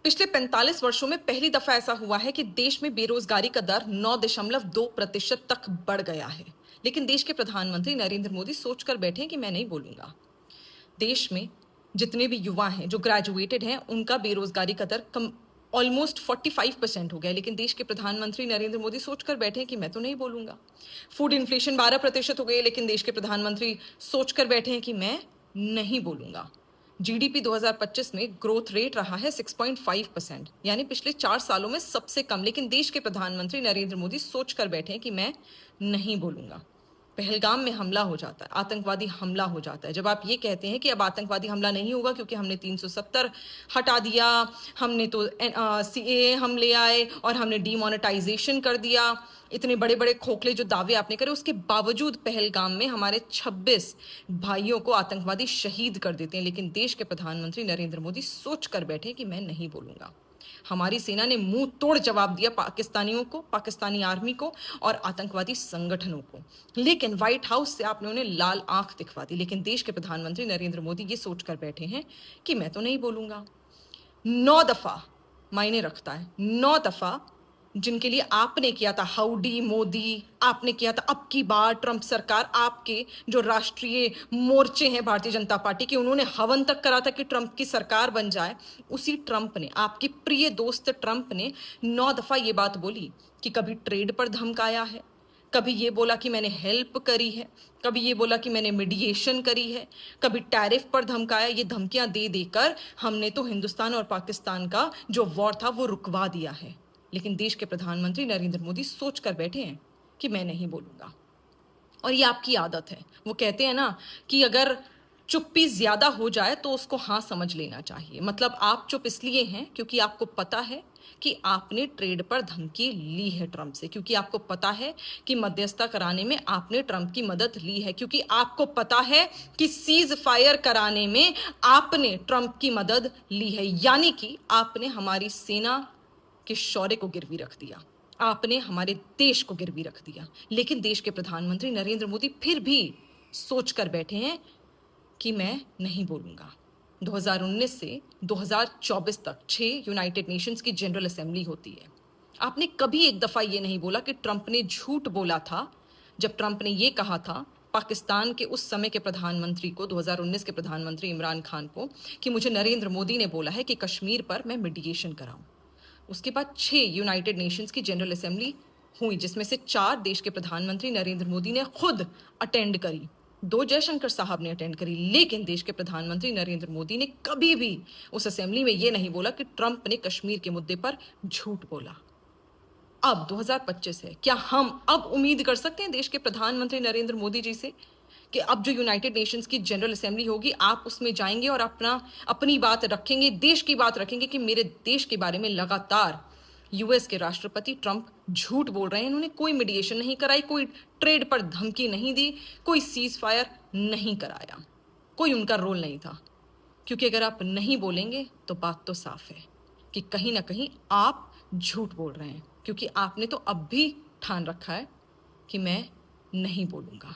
पिछले 45 वर्षों में पहली दफा ऐसा हुआ है कि देश में बेरोजगारी का दर 9.2% तक बढ़ गया है। लेकिन देश के प्रधानमंत्री नरेंद्र मोदी सोचकर बैठे हैं कि मैं नहीं बोलूंगा। देश में जितने भी युवा हैं जो ग्रेजुएटेड हैं उनका बेरोजगारी का दर कम ऑलमोस्ट 45% हो गया, लेकिन देश के प्रधानमंत्री नरेंद्र मोदी सोचकर बैठे हैं कि मैं तो नहीं बोलूंगा। फूड इन्फ्लेशन 12% हो गई, लेकिन देश के प्रधानमंत्री सोचकर बैठे हैं कि मैं नहीं बोलूंगा। जीडीपी 2025 में ग्रोथ रेट रहा है 6.5%, यानी पिछले 4 सालों में सबसे कम, लेकिन देश के प्रधानमंत्री नरेंद्र मोदी सोचकर बैठे हैं कि मैं नहीं बोलूंगा। पहलगाम में हमला हो जाता है, आतंकवादी हमला हो जाता है। जब आप ये कहते हैं कि अब आतंकवादी हमला नहीं होगा क्योंकि हमने 370 हटा दिया, हमने तो सीएए हम ले आए और हमने डीमोनेटाइजेशन कर दिया, इतने बड़े बड़े खोखले जो दावे आपने करे, उसके बावजूद पहलगाम में हमारे 26 भाइयों को आतंकवादी शहीद कर देते हैं। लेकिन देश के प्रधानमंत्री नरेंद्र मोदी सोच कर बैठे कि मैं नहीं बोलूंगा। हमारी सेना ने मुंह तोड़ जवाब दिया पाकिस्तानियों को, पाकिस्तानी आर्मी को और आतंकवादी संगठनों को। लेकिन व्हाइट हाउस से आपने उन्हें लाल आंख दिखवा दी। लेकिन देश के प्रधानमंत्री नरेंद्र मोदी ये सोचकर बैठे हैं कि मैं तो नहीं बोलूंगा। 9 दफा मायने रखता है, 9 दफा जिनके लिए आपने किया था हाउडी मोदी, आपने किया था अब की बार ट्रंप सरकार, आपके जो राष्ट्रीय मोर्चे हैं भारतीय जनता पार्टी के, उन्होंने हवन तक करा था कि ट्रंप की सरकार बन जाए। उसी ट्रंप ने, आपके प्रिय दोस्त ट्रंप ने 9 दफा ये बात बोली कि कभी ट्रेड पर धमकाया है, कभी ये बोला कि मैंने हेल्प करी है, कभी ये बोला कि मैंने मीडिएशन करी है, कभी टैरिफ पर धमकाया। ये धमकियां दे देकर हमने तो हिंदुस्तान और पाकिस्तान का जो वॉर था वो रुकवा दिया है। लेकिन देश के प्रधानमंत्री नरेंद्र मोदी सोच कर बैठे हैं कि मैं नहीं बोलूंगा। और ये आपकी आदत है। वो कहते हैं ना कि अगर चुप्पी ज्यादा हो जाए तो उसको हाँ समझ लेना चाहिए। मतलब आप चुप इसलिए हैं क्योंकि आपको पता है कि आपने ट्रेड पर धमकी ली है ट्रंप से, क्योंकि आपको पता है कि मध्यस्थता कराने में आपने ट्रंप की मदद ली है, क्योंकि आपको पता है कि सीज फायर कराने में आपने ट्रंप की मदद ली है। यानी कि आपने हमारी सेना के शौर्य को गिरवी रख दिया, आपने हमारे देश को गिरवी रख दिया। लेकिन देश के प्रधानमंत्री नरेंद्र मोदी फिर भी सोच कर बैठे हैं कि मैं नहीं बोलूंगा। 2019 से 2024 तक 6 यूनाइटेड नेशंस की जनरल असेंबली होती है। आपने कभी एक दफा ये नहीं बोला कि ट्रंप ने झूठ बोला था जब ट्रंप ने ये कहा था पाकिस्तान के उस समय के प्रधानमंत्री को, 2019 के प्रधानमंत्री इमरान खान को, कि मुझे नरेंद्र मोदी ने बोला है कि कश्मीर पर मैं मीडिएशन कराऊं। उसके बाद 6 यूनाइटेड नेशंस की जनरल असेंबली हुई, जिसमें से 4 देश के प्रधानमंत्री नरेंद्र मोदी ने खुद अटेंड करी, 2 जयशंकर साहब ने अटेंड करी। लेकिन देश के प्रधानमंत्री नरेंद्र मोदी ने कभी भी उस असेंबली में यह नहीं बोला कि ट्रंप ने कश्मीर के मुद्दे पर झूठ बोला। अब 2025 है, क्या हम अब उम्मीद कर सकते हैं देश के प्रधानमंत्री नरेंद्र मोदी जी से कि अब जो यूनाइटेड नेशंस की जनरल असेंबली होगी आप उसमें जाएंगे और अपनी बात रखेंगे, देश की बात रखेंगे कि मेरे देश के बारे में लगातार यूएस के राष्ट्रपति ट्रंप झूठ बोल रहे हैं, इन्होंने कोई मीडिएशन नहीं कराई, कोई ट्रेड पर धमकी नहीं दी, कोई सीज फायर नहीं कराया, कोई उनका रोल नहीं था। क्योंकि अगर आप नहीं बोलेंगे तो बात तो साफ है कि कहीं ना कहीं आप झूठ बोल रहे हैं, क्योंकि आपने तो अब भी ठान रखा है कि मैं नहीं बोलूंगा।